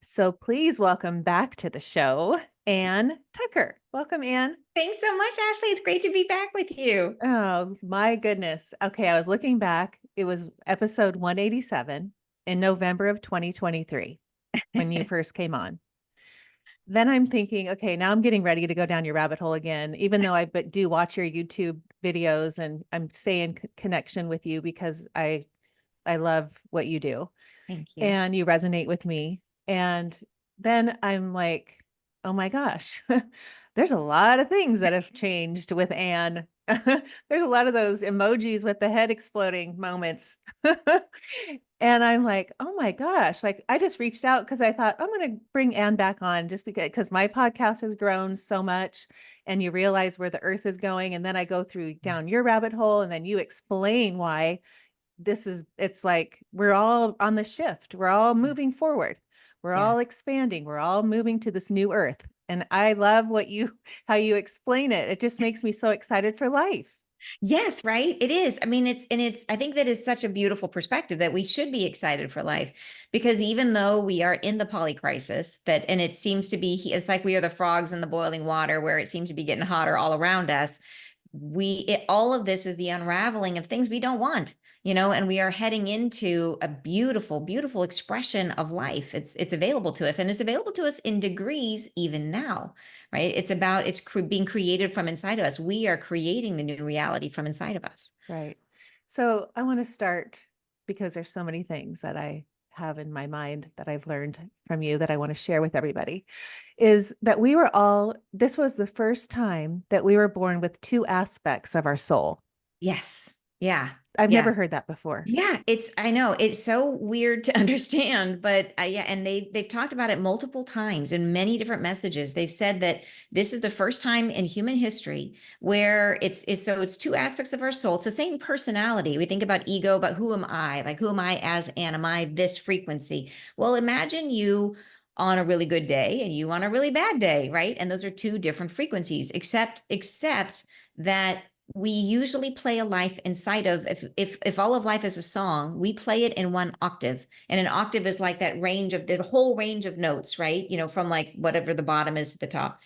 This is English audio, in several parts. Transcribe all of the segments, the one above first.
So please welcome back to the show, Ann Tucker. Welcome, Ann. Thanks so much, Ashley. It's great to be back with you. Oh, my goodness. Okay, I was looking back. It was episode 187 in November of 2023 when you first came on. Then I'm thinking, okay, now I'm getting ready to go down your rabbit hole again, even though do watch your YouTube videos and I'm staying connection with you because I love what you do Thank you. and you resonate with me. And then I'm like, oh my gosh, there's a lot of things that have changed with Anne. There's a lot of those emojis with the head exploding moments. And I'm like, oh my gosh, like I just reached out because I thought I'm going to bring Anne back on just because my podcast has grown so much and you realize where the earth is going. And then I go through down your rabbit hole and then you explain why it's like we're all on the shift. We're all moving forward. We're Yeah. all expanding. We're all moving to this new earth. And I love how you explain it. It just makes me so excited for life. Yes, right. It is. I mean, I think that is such a beautiful perspective that we should be excited for life because even though we are in the polycrisis and it seems to be, it's like we are the frogs in the boiling water where it seems to be getting hotter all around us. All of this is the unraveling of things we don't want, and we are heading into a beautiful, beautiful expression of life. It's available to us, and it's available to us in degrees even now, right? Being created from inside of us. We are creating the new reality from inside of us. Right. So I want to start because there's so many things that I have in my mind that I've learned from you that I want to share with everybody is that this was the first time that we were born with two aspects of our soul. Yes. Yeah. I've Yeah. never heard that before. Yeah, I know it's so weird to understand, but yeah, and they've talked about it multiple times in many different messages. They've said that this is the first time in human history where it's two aspects of our soul. It's the same personality. We think about ego, but who am I? Like, who am I as Ann? Am I this frequency? Well, imagine you on a really good day and you on a really bad day, right? And those are two different frequencies, except that we usually play a life inside of, if all of life is a song, we play it in one octave, and an octave is like that range of the whole range of notes, right? From like whatever the bottom is to the top.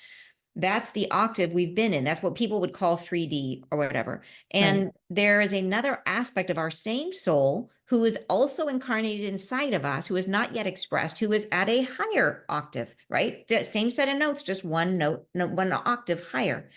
That's the octave we've been in. That's what people would call 3D or whatever. Right. And there is another aspect of our same soul who is also incarnated inside of us, who is not yet expressed, who is at a higher octave, right? Same set of notes, just one note, one octave higher.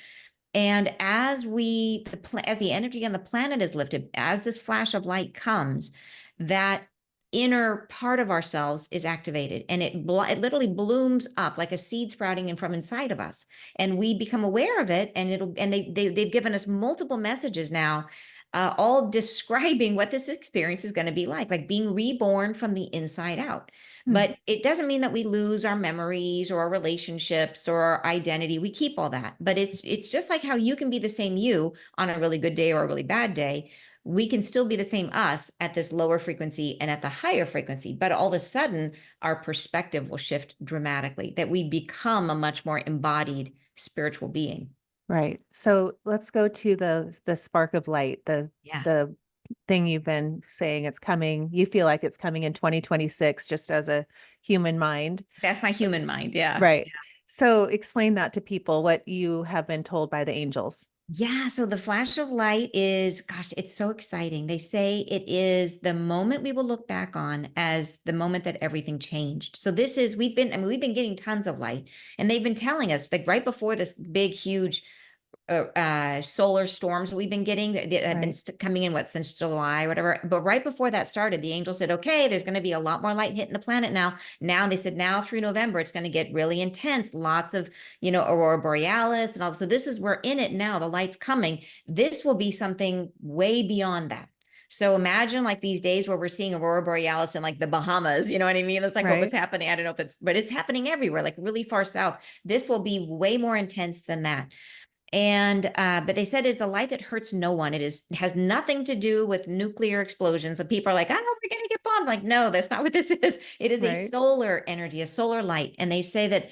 And as the energy on the planet is lifted, as this flash of light comes, that inner part of ourselves is activated, and it literally blooms up like a seed sprouting in from inside of us, and we become aware of it. And they've given us multiple messages now, all describing what this experience is going to be like being reborn from the inside out. Hmm. But it doesn't mean that we lose our memories or our relationships or our identity. We keep all that. But it's just like how you can be the same you on a really good day or a really bad day. We can still be the same us at this lower frequency and at the higher frequency. But all of a sudden, our perspective will shift dramatically, that we become a much more embodied spiritual being. Right. So let's go to the spark of light, Yeah. the thing you've been saying it's coming. You feel like it's coming in 2026 just as a human mind. That's my human mind. Yeah. Right. So explain that to people what you have been told by the angels. Yeah, so the flash of light is, gosh, it's so exciting. They say it is the moment we will look back on as the moment that everything changed. So we've been getting tons of light, and they've been telling us like right before this big, huge solar storms we've been getting that have been Right. coming in since July, whatever. But right before that started, the angel said, okay, there's going to be a lot more light hitting the planet now they said now through November it's going to get really intense, lots of aurora borealis and all. So we're in it now, the light's coming. This will be something way beyond that. So imagine like these days where we're seeing aurora borealis in like the Bahamas, you know what I mean? That's like what was Right. happening. I don't know but it's happening everywhere, like really far south. This will be way more intense than that. And but they said it's a light that hurts no one. It has nothing to do with nuclear explosions. And people are like, oh, we're gonna get bombed. Like, no, that's not what this is. It is a Right. solar energy, a solar light. And they say that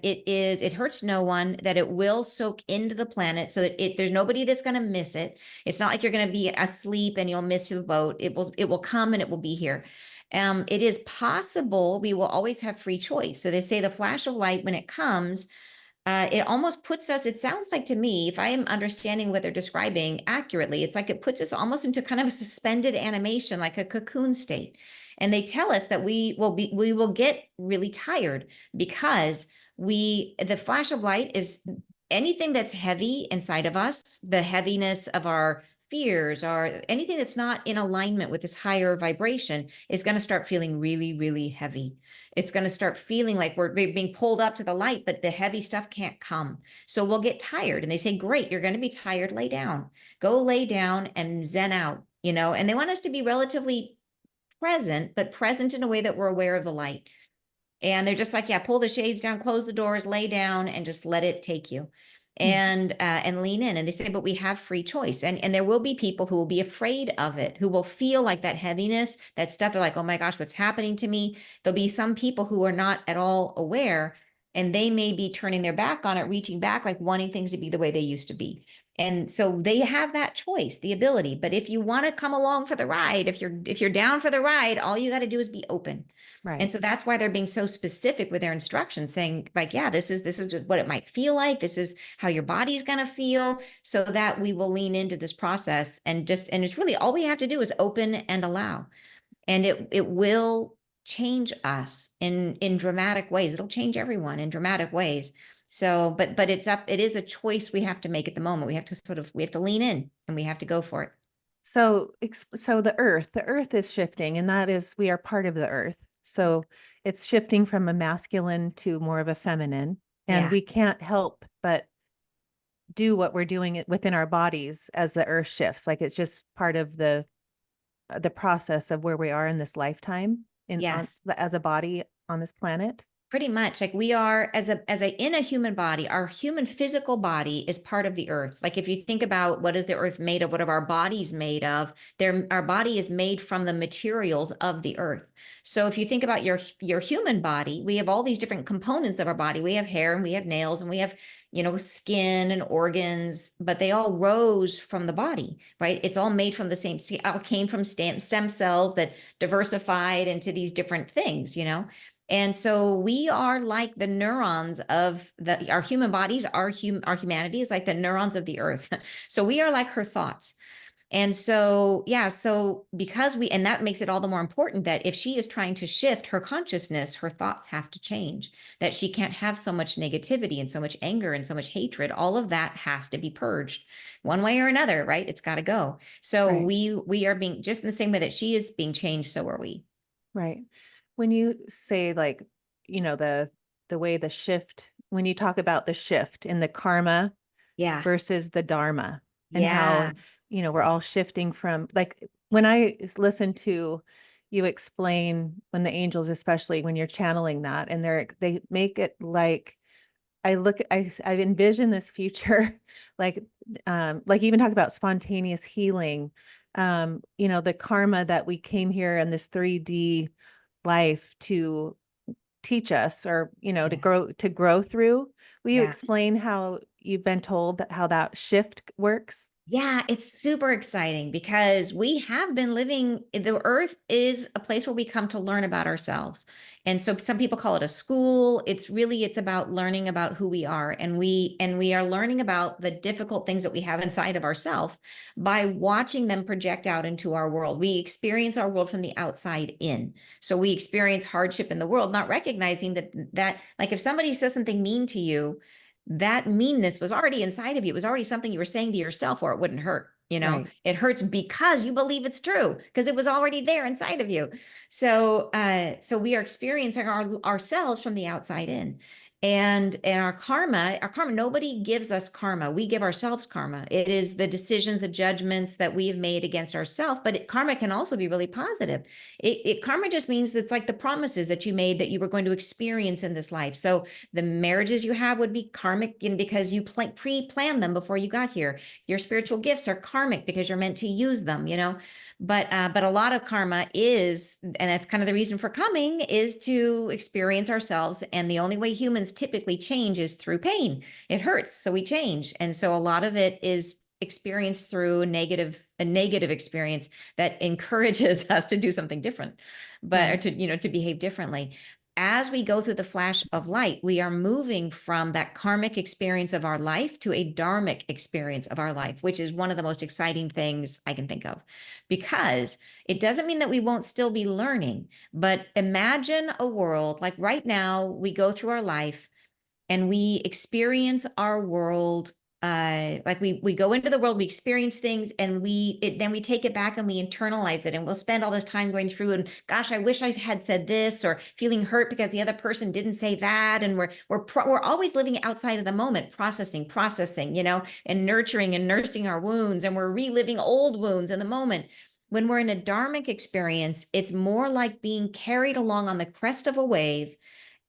it hurts no one, that it will soak into the planet so that there's nobody that's gonna miss it. It's not like you're gonna be asleep and you'll miss the boat. It will come and it will be here. It is possible we will always have free choice. So they say the flash of light, when it comes, it almost puts us, it sounds like to me, if I am understanding what they're describing accurately, it's like it puts us almost into kind of a suspended animation, like a cocoon state. And they tell us that we will get really tired because the flash of light is anything that's heavy inside of us, the heaviness of our fears, or anything that's not in alignment with this higher vibration is going to start feeling really, really heavy. It's going to start feeling like we're being pulled up to the light, but the heavy stuff can't come. So we'll get tired. And they say, great, you're going to be tired, lay down. Go lay down and zen out, and they want us to be relatively present, but present in a way that we're aware of the light. And they're just like, yeah, pull the shades down, close the doors, lay down, and just let it take you. And lean in. And they say, but we have free choice. And there will be people who will be afraid of it, who will feel like that heaviness, that stuff. They're like, oh my gosh, what's happening to me? There'll be some people who are not at all aware, and they may be turning their back on it, reaching back, like wanting things to be the way they used to be. And so they have that choice, the ability. But if you want to come along for the ride, if you're down for the ride, all you got to do is be open. And Right. so that's why they're being so specific with their instructions, saying like, yeah, this is what it might feel like. This is how your body's going to feel, so that we will lean into this process, and it's really all we have to do is open and allow. And it will change us in dramatic ways. It'll change everyone in dramatic ways. So, but it is a choice we have to make at the moment. We have to lean in, and we have to go for it. So the earth is shifting, and that is we are part of the earth. So it's shifting from a masculine to more of a feminine, and Yeah. we can't help but do what we're doing within our bodies as the earth shifts. Like it's just part of the process of where we are in this lifetime Yes. as a body on this planet. Pretty much, like we are in a human body. Our human physical body is part of the earth. Like if you think about what is the earth made of, what are our bodies made of, our body is made from the materials of the earth. So if you think about your human body, we have all these different components of our body. We have hair, and we have nails, and we have skin and organs, but they all rose from the body, right? It's all made from the same, all came from stem cells that diversified into these different things. And so we are like the neurons of our human bodies, our humanity is like the neurons of the earth. So we are like her thoughts. And so, yeah, so and that makes it all the more important that if she is trying to shift her consciousness, her thoughts have to change, that she can't have so much negativity and so much anger and so much hatred. All of that has to be purged one way or another, right? It's got to go. So Right. we are being, just in the same way that she is being changed, so are we. Right. When you say like, the way the shift, when you talk about the shift in the karma Yeah. versus the dharma, and how, Yeah. we're all shifting from, like, when listen to you explain, when the angels, especially when you're channeling that, and they make it like, I envision this future, like even talk about spontaneous healing, the karma that we came here in this 3D life to teach us, or, to Yeah. grow through. Will you Yeah. explain how you've been told that how that shift works? Yeah, it's super exciting because we have been living, the earth is a place where we come to learn about ourselves. And so some people call it a school. It's about learning about who we are. And we are learning about the difficult things that we have inside of ourselves by watching them project out into our world. We experience our world from the outside in. So we experience hardship in the world, not recognizing that like if somebody says something mean to you, that meanness was already inside of you. It was already something you were saying to yourself, or it wouldn't hurt. Right. It hurts because you believe it's true, because it was already there inside of you. So we are experiencing ourselves from the outside in. And our karma, nobody gives us karma. We give ourselves karma. It is the decisions, the judgments that we have made against ourselves. But karma can also be really positive. Karma just means it's like the promises that you made that you were going to experience in this life. So the marriages you have would be karmic, and because you pre-planned them before you got here. Your spiritual gifts are karmic because you're meant to use them. But a lot of karma is, and that's kind of the reason for coming, is to experience ourselves. And the only way humans typically change is through pain. It hurts, so we change. And so a lot of it is experience through a negative experience that encourages us to do something different, but or Right. to, to behave differently. As we go through the flash of light, we are moving from that karmic experience of our life to a dharmic experience of our life, which is one of the most exciting things I can think of, because it doesn't mean that we won't still be learning. But imagine a world like right now, we go through our life and we experience our world, like we go into the world, we experience things, and then we take it back and we internalize it, and we'll spend all this time going through and, gosh, I wish I had said this, or feeling hurt because the other person didn't say that, and we're always living outside of the moment, processing, and nurturing and nursing our wounds, and we're reliving old wounds in the moment. When we're in a dharmic experience, it's more like being carried along on the crest of a wave.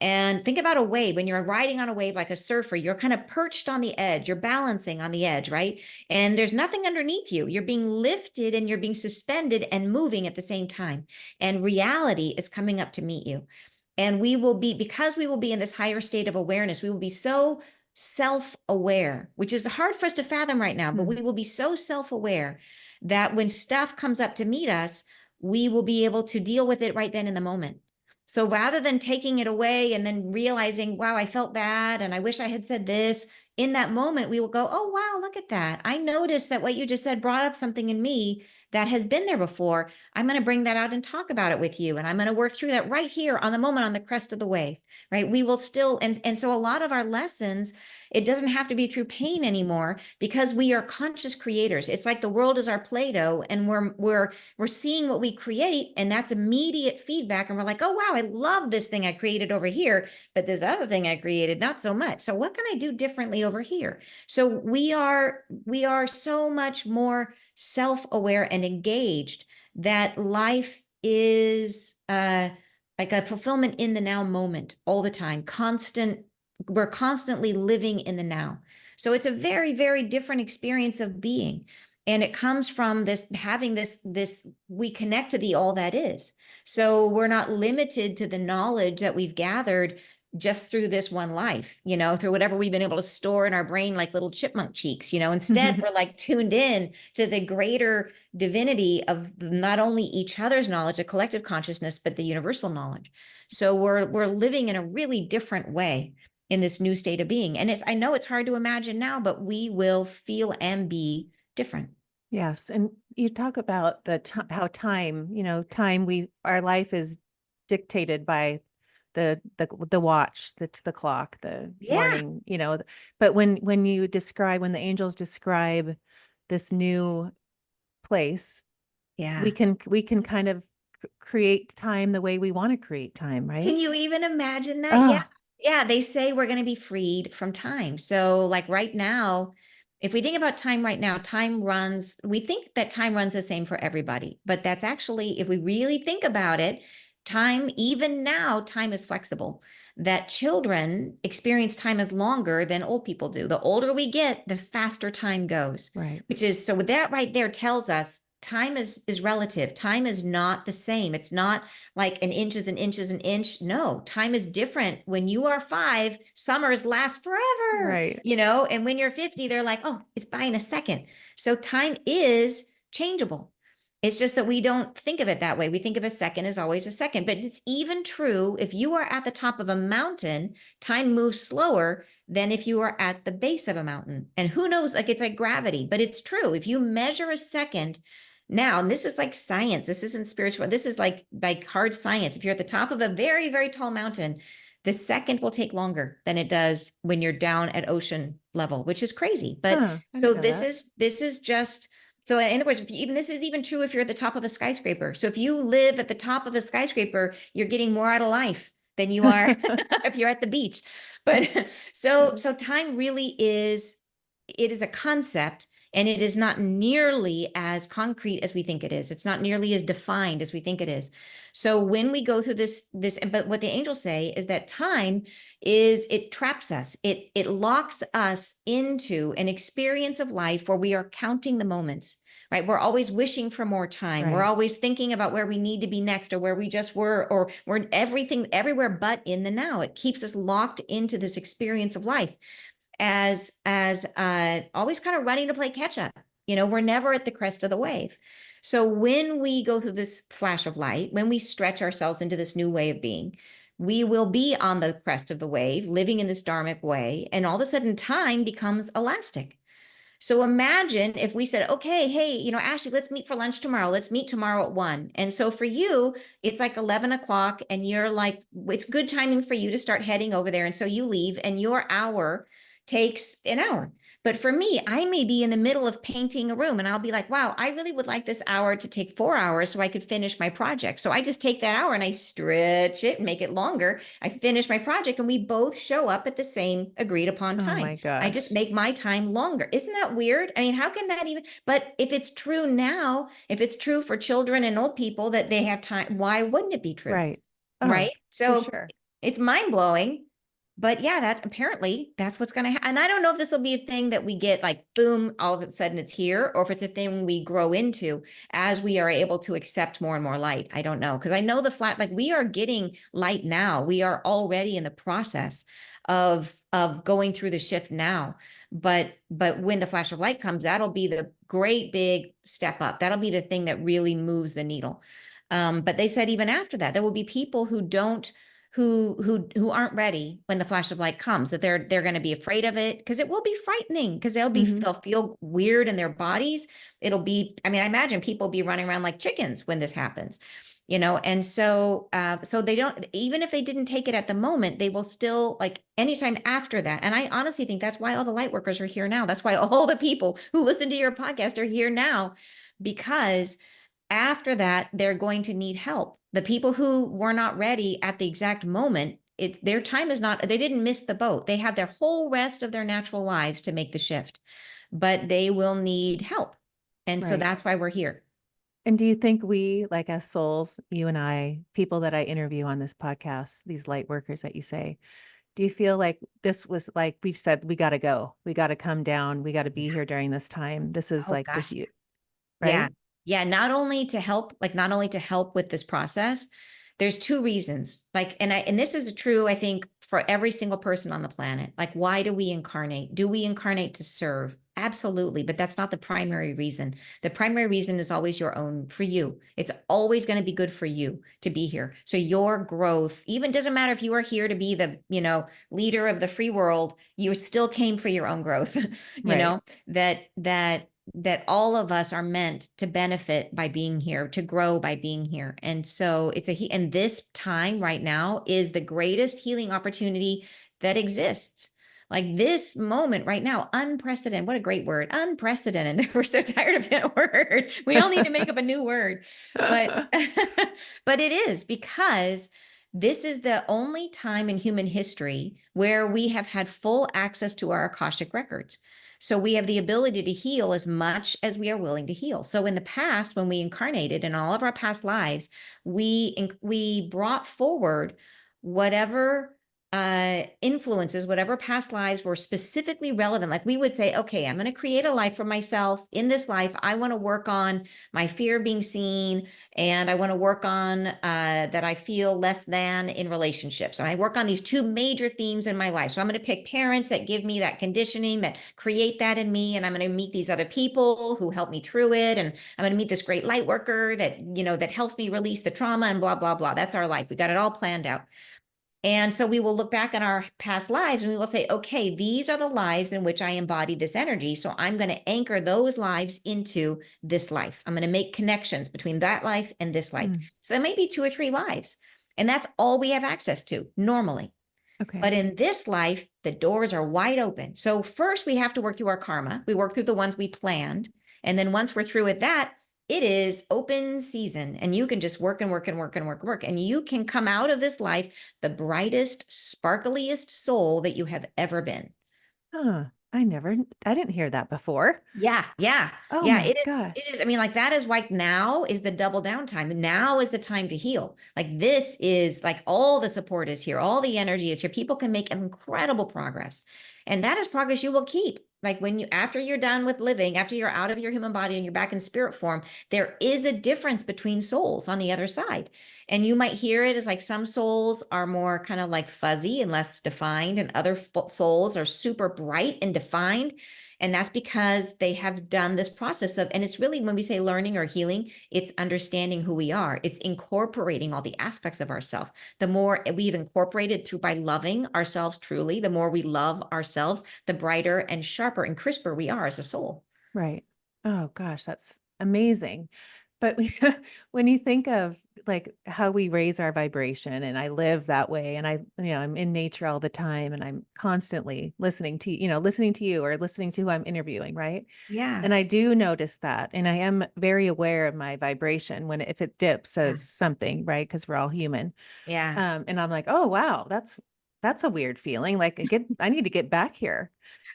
And think about a wave. When you're riding on a wave like a surfer, you're kind of perched on the edge, you're balancing on the edge, right? And there's nothing underneath you. You're being lifted and you're being suspended and moving at the same time. And reality is coming up to meet you. And because we will be in this higher state of awareness, we will be so self-aware, which is hard for us to fathom right now, but Hmm. we will be so self-aware that when stuff comes up to meet us, we will be able to deal with it right then in the moment. So rather than taking it away and then realizing, wow, I felt bad and I wish I had said this, in that moment, we will go, oh, wow, look at that. I noticed that what you just said brought up something in me that has been there before. I'm going to bring that out and talk about it with you. And I'm going to work through that right here on the moment, on the crest of the wave, right? We will still, and so a lot of our lessons, it doesn't have to be through pain anymore, because we are conscious creators. It's like the world is our Play-Doh, and we're seeing what we create, and that's immediate feedback. And we're like, oh, wow, I love this thing I created over here, but this other thing I created, not so much. So what can I do differently over here? So we are so much more self-aware and engaged, that life is like a fulfillment in the now moment all the time, we're constantly living in the now. So it's a very, very different experience of being. And it comes from this having this we connect to the all that is. So we're not limited to the knowledge that we've gathered just through this one life, through whatever we've been able to store in our brain like little chipmunk cheeks. Instead, we're like tuned in to the greater divinity of not only each other's knowledge, a collective consciousness, but the universal knowledge. So we're living in a really different way in this new state of being. And I know it's hard to imagine now, but we will feel and be different. Yes, and you talk about how time, our life is dictated by the watch, the clock, the Yeah. morning, but when the angels describe this new place, we Yeah. can kind of create time the way we want to create time, Can right? you even imagine that? Yeah. Oh, Yeah. They say we're going to be freed from time. So, like right now, if we think about time right now, we think that time runs the same for everybody. But that's actually, if we really think about it, even now, time is flexible. That children experience time as longer than old people do. The older we get, the faster time goes, right, which is so that right there tells us time is relative. Time is not the same. It's not like an inch is an inch is an inch. No, time is different. When you are 5, summers last forever, right. and when you're 50, they're like, oh, it's by in a second. So time is changeable. It's just that we don't think of it that way. We think of a second as always a second, but it's even true if you are at the top of a mountain, time moves slower than if you are at the base of a mountain. And who knows, like it's like gravity, but it's true. If you measure a second now, and this is like science, this isn't spiritual, this is like hard science. If you're at the top of a very, very tall mountain, the second will take longer than it does when you're down at ocean level, which is crazy. But Huh, I so didn't know this that. is this is just so in other words, this is even true if you're at the top of a skyscraper. So if you live at the top of a skyscraper, you're getting more out of life than you are if you're at the beach. But so time really is a concept, and it is not nearly as concrete as we think it is. It's not nearly as defined as we think it is. So when we go through but what the angels say is that time it traps us. It locks us into an experience of life where we are counting the moments, right? We're always wishing for more time. We're Right. always thinking about where we need to be next, or where we just were, or we're everything everywhere but in the now. It keeps us locked into this experience of life. as always kind of running to play catch up. We're never at the crest of the wave. So when we go through this flash of light, when we stretch ourselves into this new way of being, we will be on the crest of the wave, living in this dharmic way, and all of a sudden time becomes elastic. So imagine if we said, okay, hey, Ashley, let's meet for lunch tomorrow. Let's meet tomorrow at 1. And so for you, it's like 11 o'clock and you're like, it's good timing for you to start heading over there. And so you leave and your hour takes an hour. But for me, I may be in the middle of painting a room and I'll be like, wow, I really would like this hour to take 4 hours so I could finish my project. So I just take that hour and I stretch it and make it longer. I finish my project and we both show up at the same agreed upon Oh time. my I just gosh. make my time longer. Isn't that weird? I mean, how can that even, but if it's true now, if it's true for children and old people that they have time, why wouldn't it be true? Right. Oh, Right. for So sure. it's mind blowing. But yeah, that's what's going to happen. And I don't know if this will be a thing that we get like, boom, all of a sudden it's here, or if it's a thing we grow into as we are able to accept more and more light. I don't know. Because I know like we are getting light now. We are already in the process of going through the shift now. But when the flash of light comes, that'll be the great big step up. That'll be the thing that really moves the needle. But they said even after that, there will be people who don't who aren't ready when the flash of light comes, that they're going to be afraid of it because it will be frightening, because Hmm. they'll feel weird in their bodies. It'll be, I mean, I imagine people be running around like chickens when this happens, and so they don't, even if they didn't take it at the moment, they will still, like, anytime after that. And I honestly think that's why all the light workers are here now. That's why all the people who listen to your podcast are here now, because after that, they're going to need help. The people who were not ready at the exact moment, their time is not, they didn't miss the boat. They have their whole rest of their natural lives to make the shift, but they will need help. And so Right. that's why we're here. And do you think we, like as souls, you and I, people that I interview on this podcast, these light workers that you say, do you feel like this was like we said, we got to go, we got to come down, we got to be here during this time? This is Oh like the gosh. huge, Yeah. right? Yeah. Not only to help with this process, there's two reasons. Like, and this is true, I think, for every single person on the planet. Like, why do we incarnate? Do we incarnate to serve? Absolutely. But that's not the primary reason. The primary reason is always your own, for you. It's always going to be good for you to be here. So your growth, even doesn't matter if you are here to be the, leader of the free world, you still came for your own growth, you Right. know, that all of us are meant to benefit by being here, to grow by being here. And so and this time right now is the greatest healing opportunity that exists. Like this moment right now, unprecedented. What a great word, unprecedented. We're so tired of that word. We all need to make up a new word. But but it is, because this is the only time in human history where we have had full access to our Akashic records. So we have the ability to heal as much as we are willing to heal. So in the past, when we incarnated in all of our past lives, we brought forward whatever influences, whatever past lives were specifically relevant. Like we would say, okay, I'm going to create a life for myself. In this life, I want to work on my fear of being seen, and I want to work on that I feel less than in relationships. And I work on these two major themes in my life. So I'm going to pick parents that give me that conditioning, that create that in me, and I'm going to meet these other people who help me through it, and I'm going to meet this great light worker that that helps me release the trauma, and blah blah blah. That's our life. We got it all planned out. And so we will look back on our past lives and we will say, okay, these are the lives in which I embodied this energy. So I'm going to anchor those lives into this life. I'm going to make connections between that life and this life. Mm, So there may be 2 or 3 lives, and that's all we have access to normally. But okay. in this life, the doors are wide open. So first we have to work through our karma. We work through the ones we planned. And then once we're through with that, it is open season, and you can just work and work and work and work and work. And you can come out of this life the brightest, sparkliest soul that you have ever been. Huh. I didn't hear that before. Yeah, yeah, Oh yeah. my It is. It gosh. is. I mean, like that is why now is the double down time. Now is the time to heal. Like this is like all the support is here, all the energy is here. People can make incredible progress, and that is progress you will keep. like when you, after you're done with living, after you're out of your human body and you're back in spirit form, there is a difference between souls on the other side. And you might hear it as like some souls are more kind of like fuzzy and less defined, and other souls are super bright and defined. And that's because they have done this process of, and it's really, when we say learning or healing, it's understanding who we are. It's incorporating all the aspects of ourselves. The more we've incorporated through by loving ourselves truly, the more we love ourselves, the brighter and sharper and crisper we are as a soul. Right. Oh gosh, that's amazing. But we, when you think of like how we raise our vibration, and I live that way, and I'm in nature all the time, and I'm constantly listening to, listening to you or listening to who I'm interviewing, right? Yeah. And I do notice that, and I am very aware of my vibration when if it dips Yeah. as something, right? Because we're all human. Yeah. And I'm like, "Oh, wow, that's a weird feeling, like, I need to get back here."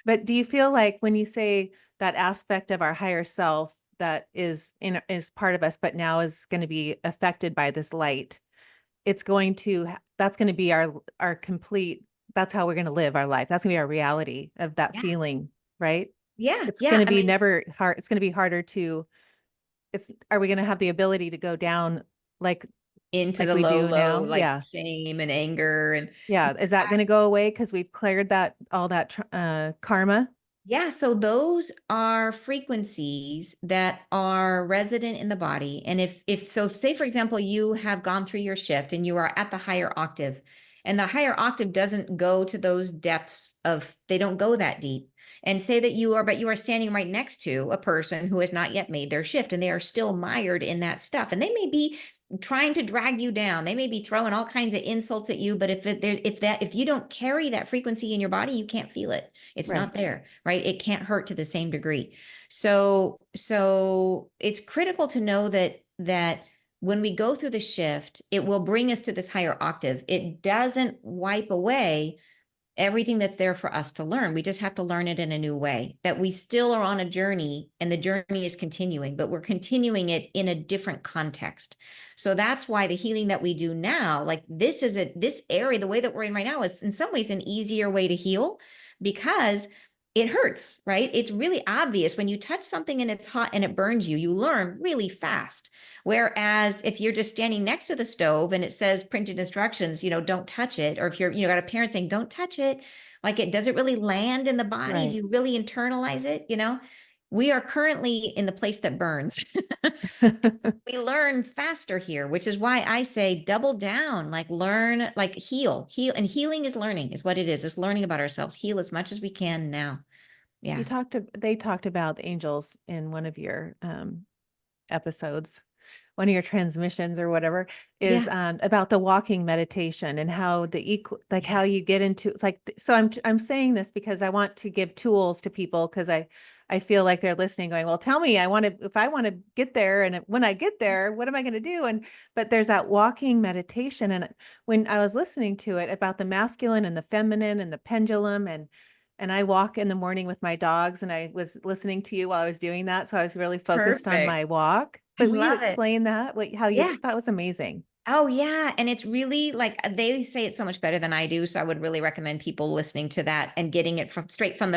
But do you feel like when you say that aspect of our higher self that is part of us, but now is gonna be affected by this light, it's going to ha that's gonna be our complete that's how we're gonna live our life. That's gonna be our reality of that Yeah. feeling, right? Yeah. It's Yeah. gonna I be mean, never hard it's gonna be harder to it's are we gonna have the ability to go down like into like the we low, do low, now? like Yeah. shame and anger. And Yeah, is that gonna go away because 'cause we've cleared that all that karma? yeah, so those are frequencies that are resident in the body. And if so, say for example, you have gone through your shift and you are at the higher octave, and the higher octave doesn't go to those depths of, they don't go that deep. And say that you are, but you are standing right next to a person who has not yet made their shift, and they are still mired in that stuff. And they may be trying to drag you down. They may be throwing all kinds of insults at you, but if you don't carry that frequency in your body, you can't feel it. It's Right. not there, right? It can't hurt to the same degree. So it's critical to know that when we go through the shift, it will bring us to this higher octave. It doesn't wipe away everything that's there for us to learn. We just have to learn it in a new way. That we still are on a journey, and the journey is continuing, but we're continuing it in a different context. So that's why the healing that we do now, like this area, the way that we're in right now, is in some ways an easier way to heal, because it hurts, right? It's really obvious when you touch something and it's hot and it burns you, you learn really fast. Whereas if you're just standing next to the stove and it says printed instructions, don't touch it. Or if got a parent saying, don't touch it, like, does it really land in the body? Do Right. you really internalize it? We are currently in the place that burns. We learn faster here, which is why I say double down, like learn, like heal. And healing is learning, is what it is. It's learning about ourselves. Heal as much as we can now. Yeah. They talked about the angels in one of your, episodes, one of your transmissions or whatever, is, Yeah. about the walking meditation and how like, Yeah. how you get into it's like so I'm saying this because I want to give tools to people because I feel like they're listening going, "Well, tell me, if I wanna get there, and when I get there, what am I gonna do?" But there's that walking meditation, and when I was listening to it about the masculine and the feminine and the pendulum, and I walk in the morning with my dogs, and I was listening to you while I was doing that, so I was really focused on my Perfect. walk. I But will you love it. explain that? What how you Yeah. that was amazing. Oh yeah, and it's really like, they say it so much better than I do, so I would really recommend people listening to that and getting it from straight from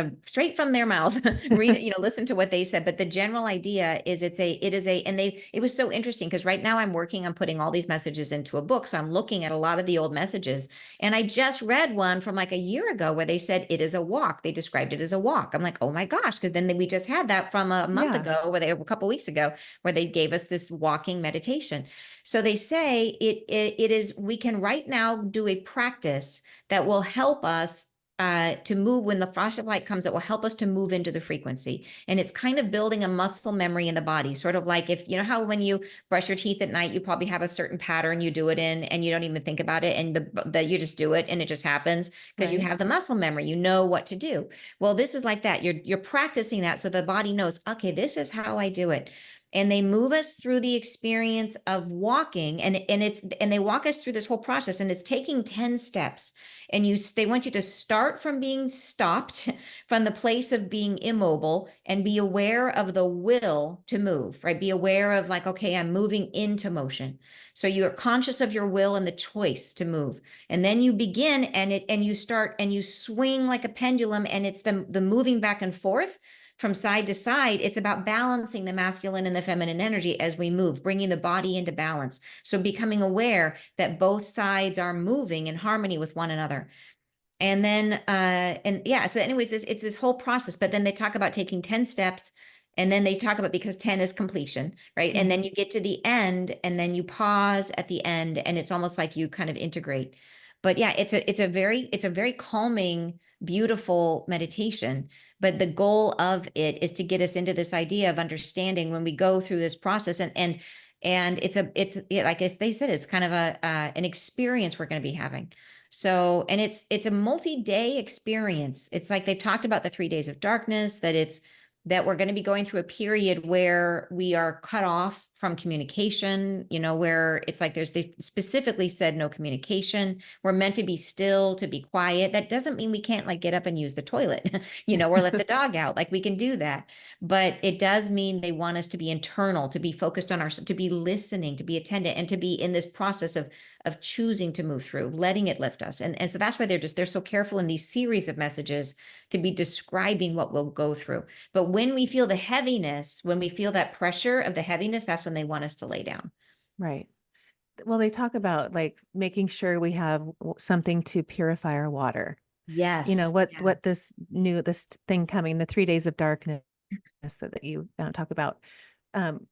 their mouth. Read it, listen to what they said. But the general idea is, and it was so interesting because right now I'm working on putting all these messages into a book, so I'm looking at a lot of the old messages, and I just read one from like a year ago where they said it is a walk. They described it as a walk. I'm like, oh my gosh, because then we just had that from a month Yeah, ago, a couple weeks ago, where they gave us this walking meditation. So they say it is, we can right now do a practice that will help us to move when the flash of light comes. It will help us to move into the frequency, and it's kind of building a muscle memory in the body. Sort of like, if how when you brush your teeth at night, you probably have a certain pattern you do it in, and you don't even think about it, and you just do it, and it just happens because you right. have the muscle memory. You know what to do. Well, this is like that. You're practicing that, so the body knows. Okay, this is how I do it. and they move us through the experience of walking, and they walk us through this whole process, and it's taking 10 steps. And they want you to start from being stopped, from the place of being immobile, and be aware of the will to move, right? Be aware of, like, okay, I'm moving into motion. So you're conscious of your will and the choice to move. And then you begin, and you start, and you swing like a pendulum, and it's the moving back and forth from side to side. It's about balancing the masculine and the feminine energy as we move, bringing the body into balance. So becoming aware that both sides are moving in harmony with one another. And then, and yeah, so anyways, it's this whole process, but then they talk about taking 10 steps, and then they talk about, because 10 is completion, right? And then Mhm. you get to the end, and then you pause at the end, and it's almost like you kind of integrate. But yeah, it's a very calming, beautiful meditation. But the goal of it is to get us into this idea of understanding when we go through this process, and like they said, it's kind of an experience we're going to be having. So, and it's a multi-day experience. It's like they've talked about the 3 days of darkness, that we're going to be going through a period where we are cut off from communication, where it's like they specifically said no communication. We're meant to be still, to be quiet. That doesn't mean we can't, like, get up and use the toilet, or let the dog out. Like, we can do that. But it does mean they want us to be internal, to be focused on to be listening, to be attentive, and to be in this process of choosing to move through, letting it lift us. And so that's why they're so careful in these series of messages to be describing what we'll go through. But when we feel the heaviness, when we feel that pressure of the heaviness, that's when they want us to lay down. Right. Well, they talk about, like, making sure we have something to purify our water. Yes. Yeah. What this thing coming, the 3 days of darkness that you talk about.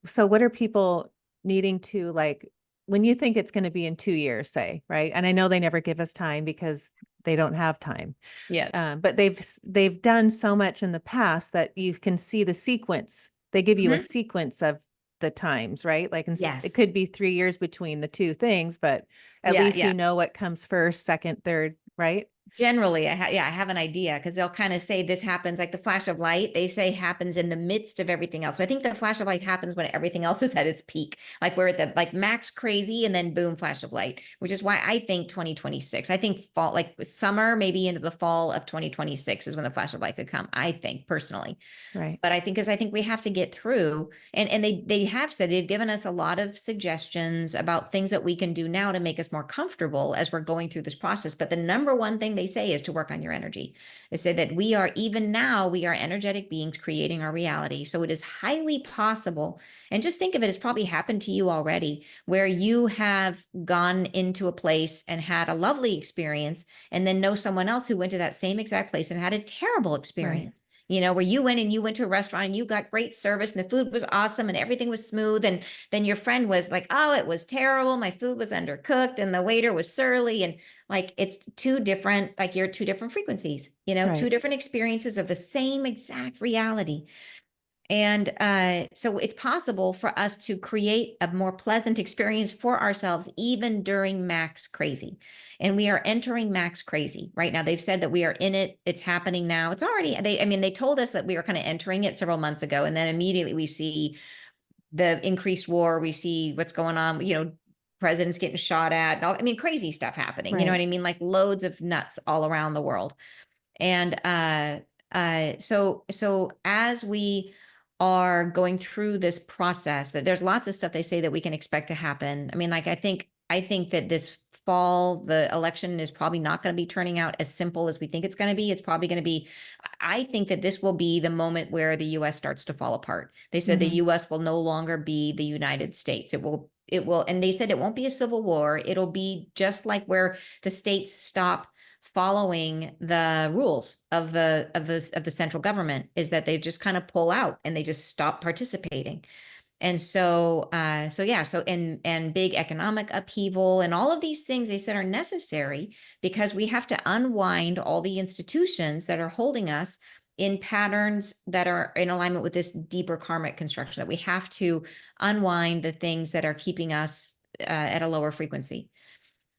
So what are people needing to, like, when you think it's going to be in 2 years, say, right? And I know they never give us time because they don't have time. Yes. But they've done so much in the past that you can see the sequence. They give you a Mhm. sequence of the times, right? Like, it Yes. could be 3 years between the two things, but at Yeah. least Yeah. you know what comes first, second, third, right? Generally, I have an idea, because they'll kind of say this happens, like the flash of light, they say happens in the midst of everything else. So I think the flash of light happens when everything else is at its peak. Like, we're at the, like, max crazy, and then boom, flash of light, which is why I think 2026. I think fall, like summer, maybe into the fall of 2026 is when the flash of light could come, I think, personally. Right. But I think we have to get through, and they have said, they've given us a lot of suggestions about things that we can do now to make us more comfortable as we're going through this process. But the number one thing they say is to work on your energy. They say that even now, we are energetic beings creating our reality. So it is highly possible, and just think of it as probably happened to you already, where you have gone into a place and had a lovely experience, and then know someone else who went to that same exact place and had a terrible Right. experience. Where you went to a restaurant and you got great service and the food was awesome and everything was smooth. And then your friend was like, oh, it was terrible. My food was undercooked and the waiter was surly. And, like, it's two different, like, you're two different frequencies, two Right. different experiences of the same exact reality. And so it's possible for us to create a more pleasant experience for ourselves, even during max crazy. And we are entering max crazy right now. They've said that we are in it. It's happening now. It's already, they told us that we were kind of entering it several months ago. And then immediately we see the increased war. We see what's going on, presidents getting shot at. Crazy stuff happening. You know what Right. I mean? Like, loads of nuts all around the world. And so as we are going through this process, that there's lots of stuff they say that we can expect to happen. Like, I think that this fall, the election is probably not going to be turning out as simple as we think it's going to be. It's probably going to be, I think that this will be the moment where the US starts to fall apart. They said the Mhm. US will no longer be the United States. It will, and they said it won't be a civil war. It'll be just like where the states stop following the rules of the central government, is that they just kind of pull out and they just stop participating. And so yeah, and big economic upheaval and all of these things they said are necessary, because we have to unwind all the institutions that are holding us in patterns that are in alignment with this deeper karmic construction, that we have to unwind the things that are keeping us at a lower frequency.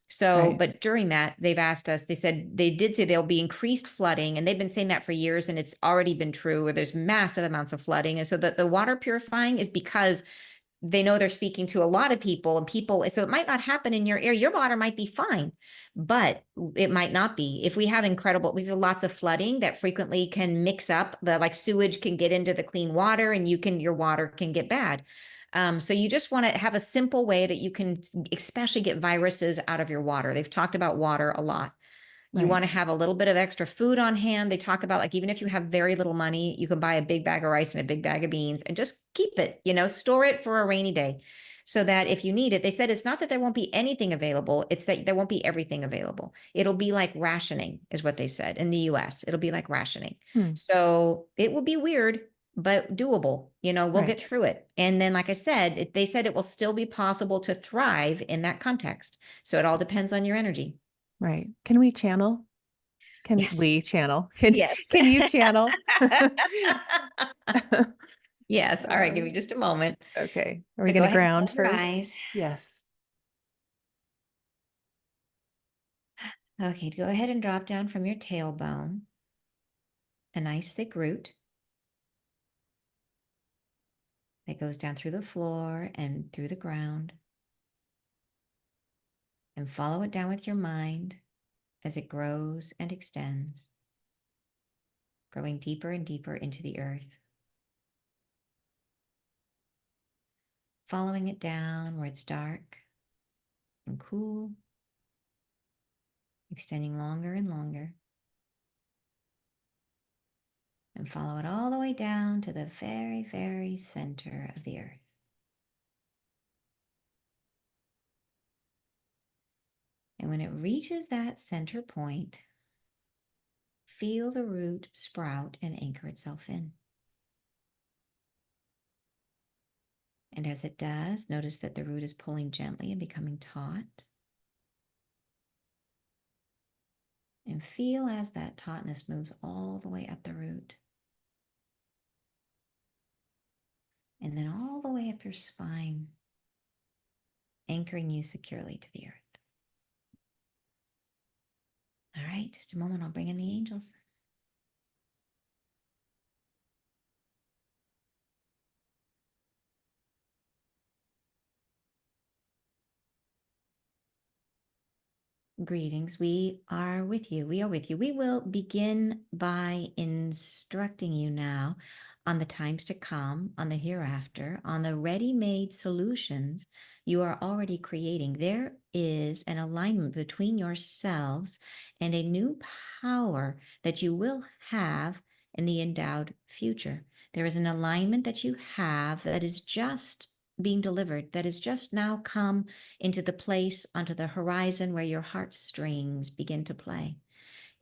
So, Right. but during that, they've asked us, they said they did say there'll be increased flooding, and they've been saying that for years, and it's already been true where there's massive amounts of flooding. And so the water purifying is because they know they're speaking to a lot of people, and people, so it might not happen in your area. Your water might be fine, but it might not be. If we have lots of flooding that frequently can mix up the, like, sewage can get into the clean water, and your water can get bad. So you just want to have a simple way that you can especially get viruses out of your water. They've talked about water a lot. You Right. want to have a little bit of extra food on hand. They talk about, like, even if you have very little money, you can buy a big bag of rice and a big bag of beans and just keep it, store it for a rainy day so that if you need it. They said it's not that there won't be anything available, it's that there won't be everything available. It'll be like rationing, is what they said in the US. It'll be like rationing. Hmm. So it will be weird, but doable. We'll Right. get through it. And then, like I said, they said it will still be possible to thrive in that context. So it all depends on your energy. Right. Can we channel? Can Yes. we channel? Can Yes. can you channel? Yes. All right. Give me Um, just a moment. okay. Are we So go gonna ahead and ground close your first? eyes. Yes. Okay. Go ahead and drop down from your tailbone. A nice thick root that goes down through the floor and through the ground. And follow it down with your mind as it grows and extends, growing deeper and deeper into the earth. Following it down where it's dark and cool, extending longer and longer. And follow it all the way down to the very, very center of the earth. And when it reaches that center point, feel the root sprout and anchor itself in. And as it does, notice that the root is pulling gently and becoming taut. And feel as that tautness moves all the way up the root. And then all the way up your spine, anchoring you securely to the earth. All right, just a moment, I'll bring in the angels. Greetings, we are with you. We are with you. We will begin by instructing you now on the times to come, on the hereafter, on the ready-made solutions you are already creating. There is an alignment between yourselves and a new power that you will have in the endowed future. There is an alignment that you have that is just being delivered, that has just now come into the place onto the horizon where your heartstrings begin to play.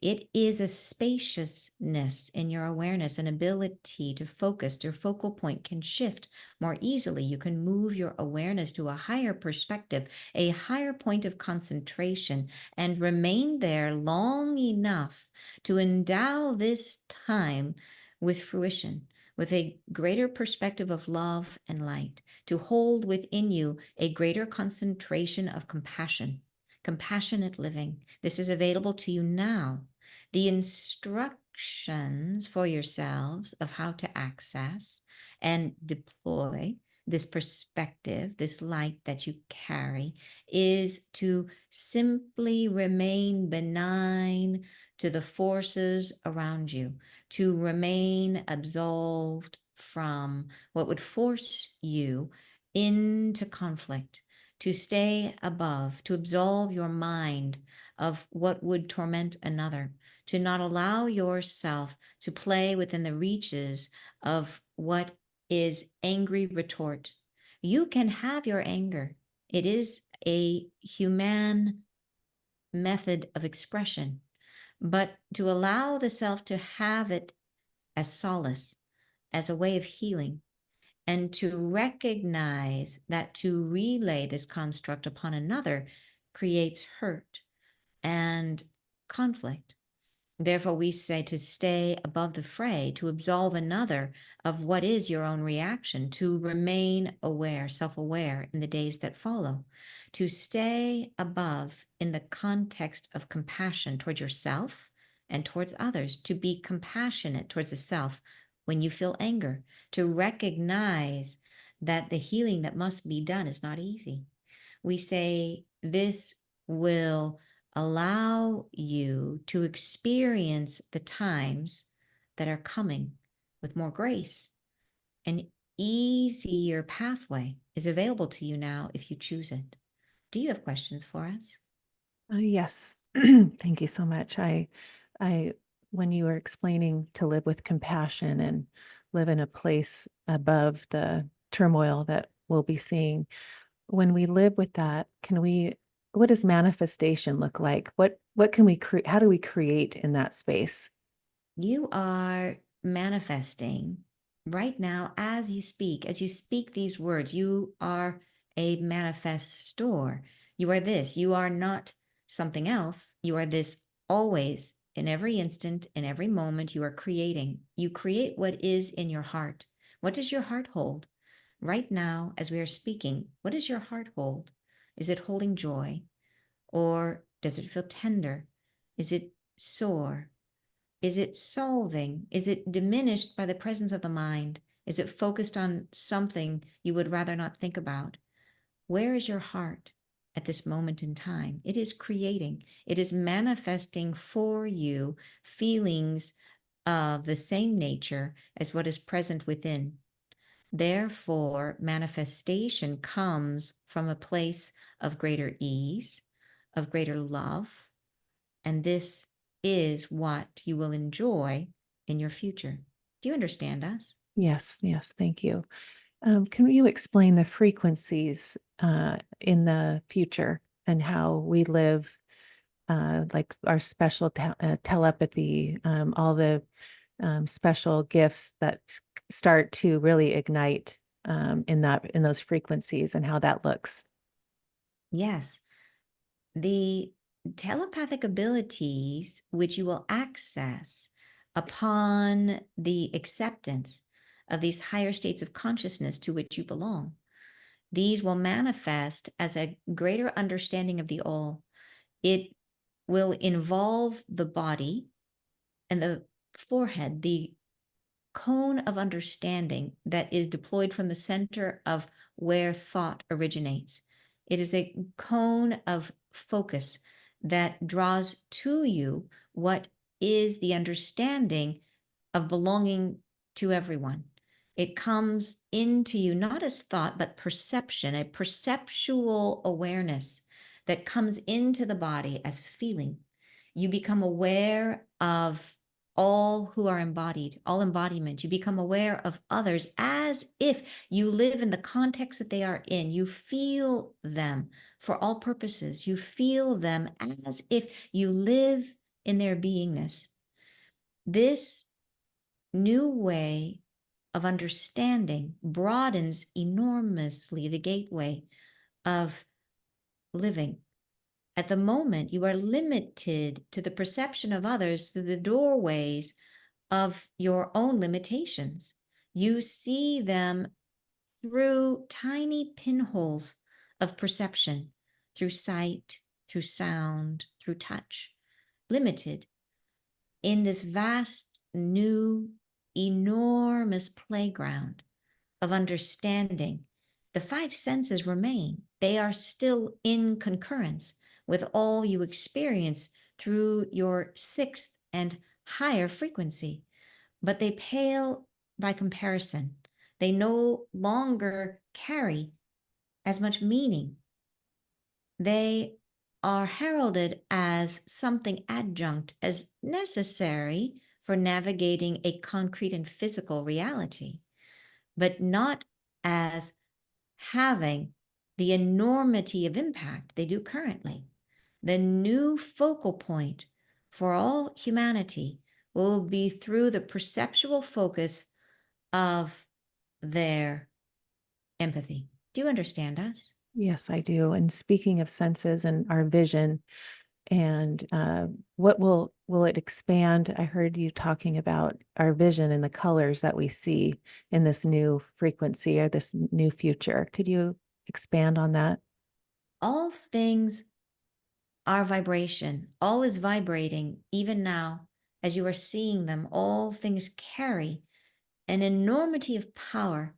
It is a spaciousness in your awareness, an ability to focus. Your focal point can shift more easily. You can move your awareness to a higher perspective, a higher point of concentration, and remain there long enough to endow this time with fruition, with a greater perspective of love and light, to hold within you a greater concentration of compassion, compassionate living. This is available to you now. The instructions for yourselves of how to access and deploy this perspective, this light that you carry, is to simply remain benign to the forces around you, to remain absolved from what would force you into conflict, to stay above, to absolve your mind of what would torment another, to not allow yourself to play within the reaches of what is angry retort. You can have your anger. It is a human method of expression, but to allow the self to have it as solace, as a way of healing, and to recognize that to relay this construct upon another creates hurt and conflict. Therefore, we say to stay above the fray, to absolve another of what is your own reaction, to remain aware, self aware in the days that follow, to stay above in the context of compassion towards yourself and towards others, to be compassionate towards the self when you feel anger, to recognize that the healing that must be done is not easy. We say this will allow you to experience the times that are coming with more grace. An easier pathway is available to you now if you choose it. Do you have questions for us? Yes. Thank you so much. I, when you were explaining to live with compassion and live in a place above the turmoil that we'll be seeing, when we live with that, what does manifestation look like? What can we create? How do we create in that space? You are manifesting right now as you speak these words. You are a manifestor. You are this. You are not something else. You are this always, in every instant, in every moment. You are creating. You create what is in your heart. What does your heart hold? Right now, as we are speaking, what does your heart hold? Is it holding joy? Or does it feel tender? Is it sore? Is it solving? Is it diminished by the presence of the mind? Is it focused on something you would rather not think about? Where is your heart at this moment in time? It is creating, it is manifesting for you feelings of the same nature as what is present within. Therefore, manifestation comes from a place of greater ease, of greater love, and this is what you will enjoy in your future. Do you understand us? Yes, yes, thank you. Can you explain the frequencies in the future and how we live, like our special telepathy, all the special gifts that start to really ignite in those frequencies and how that looks? Yes. The telepathic abilities, which you will access upon the acceptance of these higher states of consciousness to which you belong, these will manifest as a greater understanding of the all. It will involve the body and the forehead, the cone of understanding that is deployed from the center of where thought originates. It is a cone of focus that draws to you what is the understanding of belonging to everyone. It comes into you not as thought, but perception, a perceptual awareness that comes into the body as feeling. You become aware of all who are embodied, all embodiment. You become aware of others as if you live in the context that they are in. You feel them for all purposes. You feel them as if you live in their beingness. This new way of understanding broadens enormously the gateway of living. At the moment, you are limited to the perception of others through the doorways of your own limitations. You see them through tiny pinholes of perception, through sight, through sound, through touch, limited in this vast, new, enormous playground of understanding. The five senses remain, they are still in concurrence with all you experience through your sixth and higher frequency, but they pale by comparison. They no longer carry as much meaning. They are heralded as something adjunct, as necessary for navigating a concrete and physical reality, but not as having the enormity of impact they do currently. The new focal point for all humanity will be through the perceptual focus of their empathy. Do you understand us? Yes, I do. And speaking of senses and our vision, and what will will it expand? I heard you talking about our vision and the colors that we see in this new frequency or this new future. Could you expand on that? All things are vibration. All is vibrating even now. As you are seeing them, all things carry an enormity of power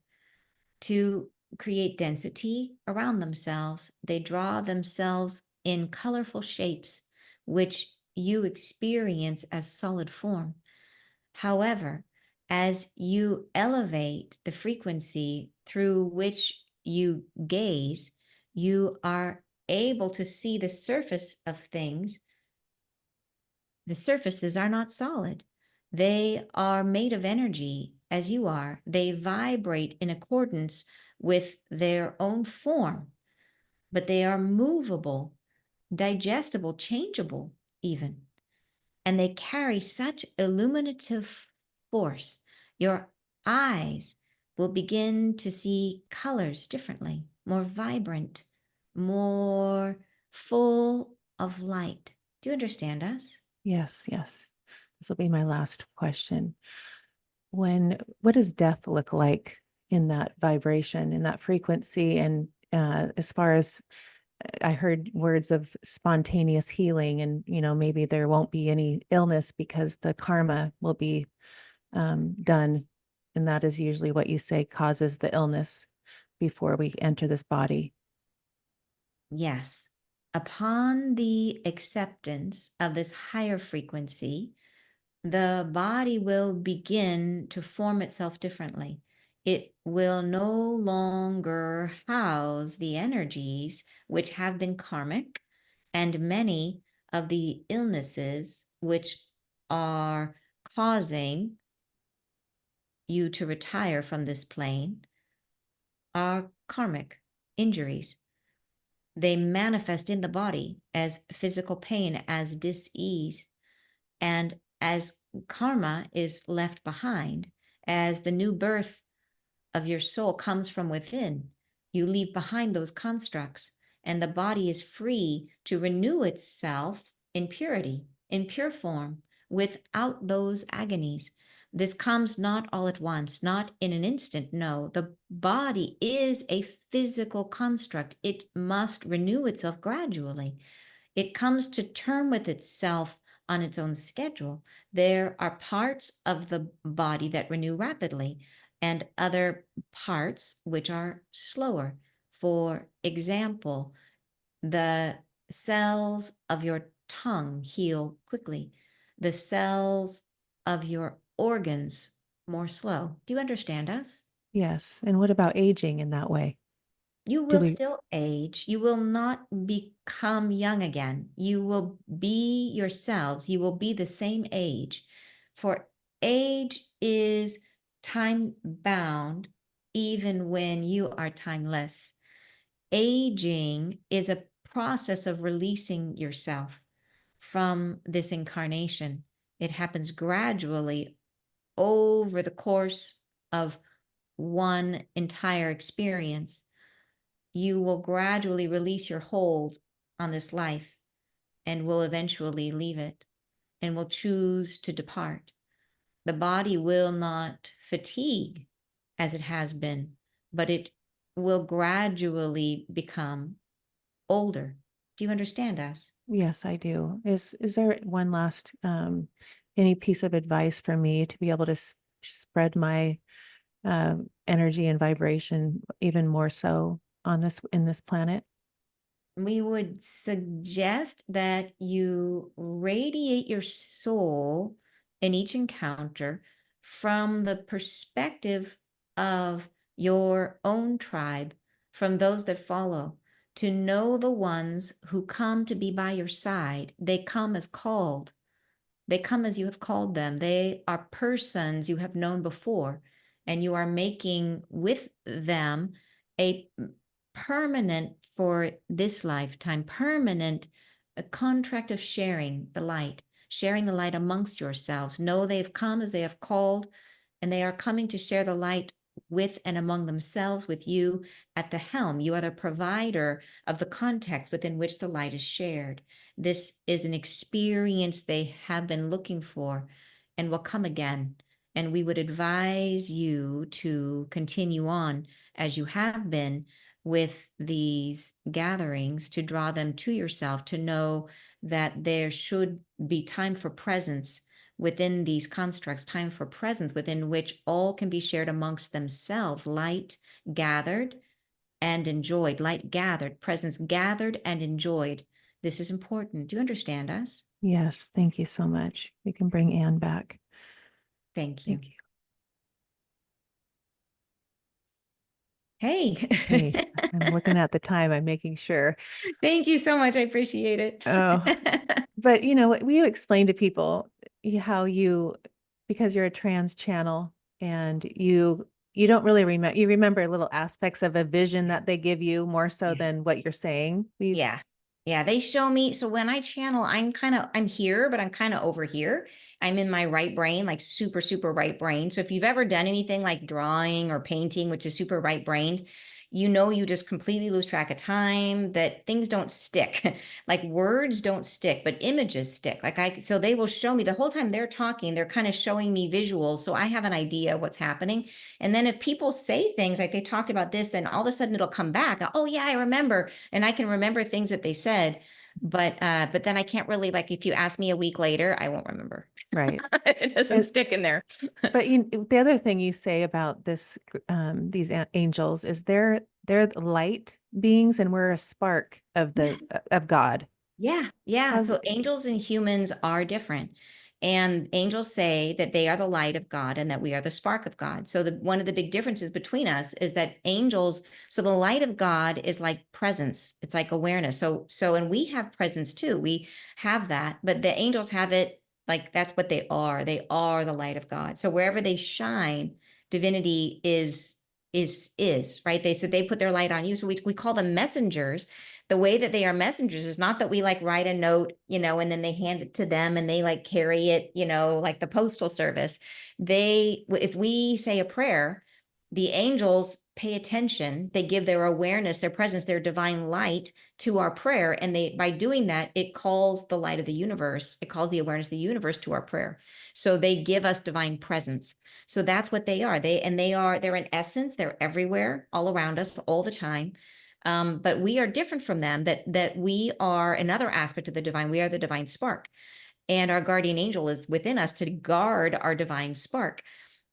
to create density around themselves. They draw themselves in colorful shapes, which you experience as solid form. However, as you elevate the frequency through which you gaze, you are able to see the surface of things. The surfaces are not solid. They are made of energy as you are. They vibrate in accordance with their own form, but they are movable, digestible, changeable, even. And they carry such illuminative force. Your eyes will begin to see colors differently, more vibrant, more full of light. Do you understand us? Yes, yes. This will be my last question. What does death look like in that vibration, in that frequency? And as far as I heard words of spontaneous healing, and maybe there won't be any illness because the karma will be done, and that is usually what you say causes the illness before we enter this body. Yes. Upon the acceptance of this higher frequency, the body will begin to form itself differently. It will no longer house the energies which have been karmic, and many of the illnesses which are causing you to retire from this plane are karmic injuries. They manifest in the body as physical pain, as dis-ease, and as karma is left behind, as the new birth of your soul comes from within, you leave behind those constructs, and the body is free to renew itself in purity, in pure form, without those agonies. This comes not all at once, not in an instant. No, the body is a physical construct. It must renew itself gradually. It comes to term with itself on its own schedule. There are parts of the body that renew rapidly and other parts which are slower. For example, the cells of your tongue heal quickly, the cells of your organs more slow. Do you understand us? Yes. And what about aging in that way? You Do will we? still age. You will not become young again. You will be yourselves. You will be the same age. For age is time bound, even when you are timeless. Aging is a process of releasing yourself from this incarnation. It happens gradually over the course of one entire experience. You will gradually release your hold on this life and will eventually leave it and will choose to depart. The body will not fatigue as it has been, but it will gradually become older. Do you understand us? Yes, I do. Is there one last any piece of advice for me to be able to spread my energy and vibration even more so on this in this planet? We would suggest that you radiate your soul in each encounter from the perspective of your own tribe, from those that follow, to know the ones who come to be by your side. They come as called. They come as you have called them. They are persons you have known before, and you are making with them a permanent, for this lifetime, permanent a contract of sharing the light amongst yourselves. Know they've come as they have called, and they are coming to share the light with and among themselves, with you at the helm. You are the provider of the context within which the light is shared. This is an experience they have been looking for and will come again. And we would advise you to continue on as you have been with these gatherings, to draw them to yourself, to know that there should be time for presence within these constructs, time for presence within which all can be shared amongst themselves, light gathered and enjoyed, light gathered, presence gathered and enjoyed. This is important. Do you understand us? Yes, thank you so much. We can bring Anne back. Thank you. Thank you. Hey. Hey, I'm looking at the time. I'm making sure. Thank you so much. I appreciate it. Oh, but we explain to people how because you're a trans channel and you don't really remember, you remember little aspects of a vision that they give you more so Yeah. than what you're saying. We Yeah. Yeah. They show me. So when I channel, I'm here, but I'm kind of over here. I'm in my right brain, like super, super right brain. So if you've ever done anything like drawing or painting, which is super right brained, you just completely lose track of time, that things don't stick. Like words don't stick, but images stick. So they will show me the whole time they're talking, they're kind of showing me visuals. So I have an idea of what's happening. And then if people say things like they talked about this, then all of a sudden it'll come back. Oh yeah, I remember. And I can remember things that they said, but then I can't really, like, if you ask me a week later, I won't remember. right. It doesn't And stick in there. but the other thing you say about these angels is they're the light beings and we're a spark of the Yes. of God. Yeah, yeah. How's So angels and humans are different. And angels say that they are the light of God and that we are the spark of God. So one of the big differences between us is that angels, so the light of God is like presence. It's like awareness. And we have presence too. We have that, but the angels have it like that's what they are. They are the light of God. So wherever they shine, divinity is right. They put their light on you. So we call them messengers. The way that they are messengers is not that we like write a note, and then they hand it to them and they like carry it, like the postal service. If we say a prayer, the angels pay attention. They give their awareness, their presence, their divine light to our prayer. And by doing that, it calls the light of the universe. It calls the awareness of the universe to our prayer. So they give us divine presence. So that's what they are. They're in essence, they're everywhere, all around us, all the time. But we are different from them, that we are another aspect of the divine. We are the divine spark. And our guardian angel is within us to guard our divine spark.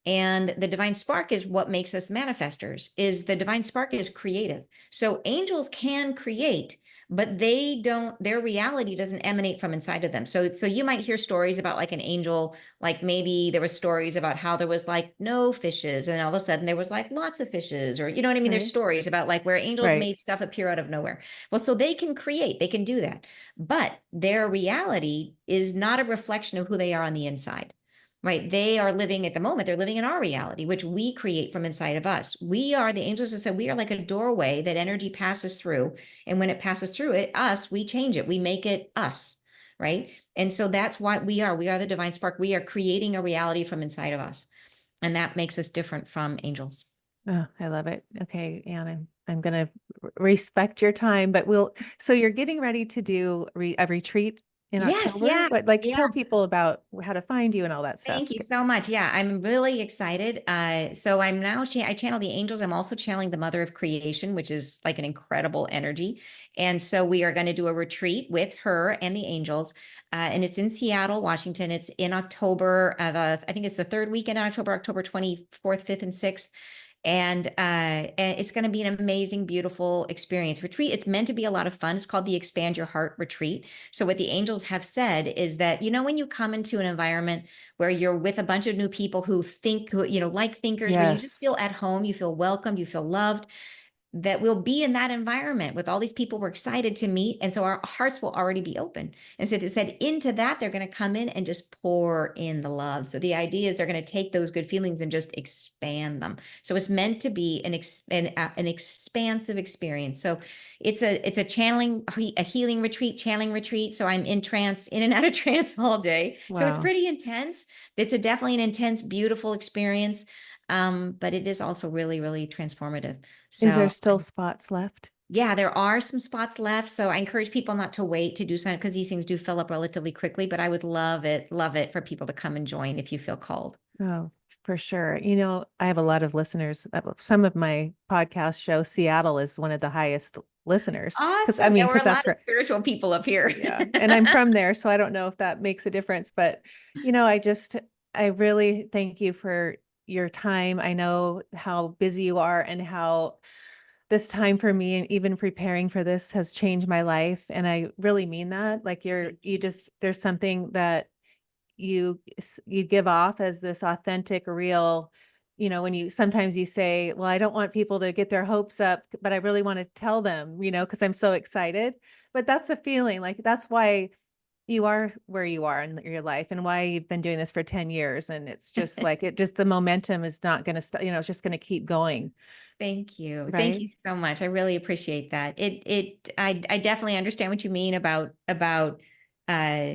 And the divine spark is what makes us manifestors. Is the divine spark is creative. So angels can create, but their reality doesn't emanate from inside of them. So you might hear stories about like an angel, like maybe there was stories about how there was like no fishes and all of a sudden there was like lots of fishes, or you know what I mean? There's right? stories about like where angels Right. made stuff appear out of nowhere. Well, so they can create, they can do that, but their reality is not a reflection of who they are on the inside. Right. They are living at the moment. They're living in our reality, which we create from inside of us. The angels have said, we are like a doorway that energy passes through. And when it passes through we change it. We make it us. Right. And so that's what we are. We are the divine spark. We are creating a reality from inside of us. And that makes us different from angels. Oh, I love it. Okay, Anne, I'm gonna respect your time, but so you're getting ready to do a retreat in Yes. October, Yeah. but like Yeah. tell people about how to find you and all that stuff. Thank you so much. Yeah, I'm really excited. So I channel the angels. I'm also channeling the mother of creation, which is like an incredible energy. And so we are going to do a retreat with her and the angels. And it's in Seattle, Washington. It's in October. I think it's the third weekend in October, October 24th, 5th, and 6th. And it's going to be an amazing, beautiful experience. Retreat. It's meant to be a lot of fun. It's called the Expand Your Heart Retreat. So what the angels have said is that, when you come into an environment where you're with a bunch of new people like thinkers, where you just Yes. feel at home, you feel welcomed, you feel loved, that we'll be in that environment with all these people we're excited to meet. And so our hearts will already be open. And so they said into that, they're going to come in and just pour in the love. So the idea is they're going to take those good feelings and just expand them. So it's meant to be an expansive experience. So it's a healing retreat, channeling retreat. So I'm in and out of trance all day. So it's Wow. pretty intense. It's definitely an intense, beautiful experience. But it is also really, really transformative. Is there So still spots left? yeah, there are some spots left. So I encourage people not to wait to do something because these things do fill up relatively quickly. But I would love it for people to come and join if you feel called. Oh, for sure. I have a lot of listeners. Some of my podcast show, Seattle is one of the highest listeners. Awesome. Yeah, we're Because a lot that's of where, spiritual people up here. yeah. And I'm from there, so I don't know if that makes a difference. But, I really thank you for your time. I know how busy you are and how this time for me and even preparing for this has changed my life. And I really mean that. Like Thank you you. just, there's something that you give off as this authentic, real, when you sometimes you say, well, I don't want people to get their hopes up, but I really want to tell them, because I'm so excited. But that's the feeling, like that's why you are where you are in your life and why you've been doing this for 10 years. And it's just like the momentum is not going to stop, it's just going to keep going. Thank you. Thank Right. you so much. I really appreciate that. I definitely understand what you mean about uh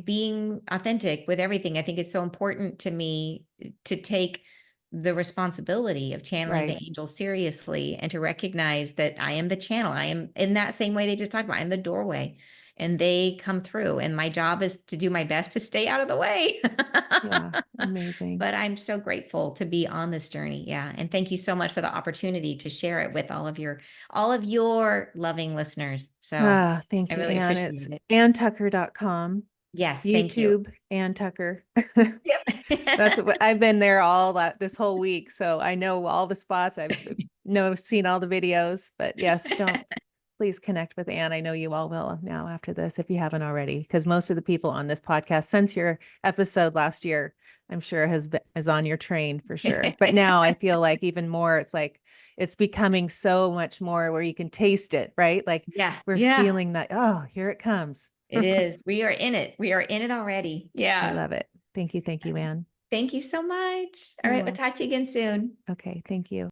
being authentic with everything. I think it's so important to me to take the responsibility of channeling the Right. angels seriously and to recognize that I am the channel. I am in that same way they just talked about. I'm the doorway and they come through. And my job is to do my best to stay out of the way. Yeah. Amazing. But I'm so grateful to be on this journey. Yeah. And thank you so much for the opportunity to share it with all of your loving listeners. So Ah, I thank you, really Anne. It's appreciate it. AnnTucker.com, Yes, thank you. YouTube, Ann Tucker. That's Yep. what I've been there this whole week, so I know all the spots. I've seen all the videos, but yes, don't please connect with Anne. I know you all will now after this if you haven't already, because most of the people on this podcast since your episode last year, I'm sure is on your train for sure. But now I feel like even more, it's like it's becoming so much more where you can taste it, right? Like Yeah, we're yeah, feeling that, oh, here it comes. it is. We are in it. We are in it already. I Yeah. love it. Thank you, Anne. Thank you so much. All You're right, we'll welcome. talk to you again soon. Okay, thank you.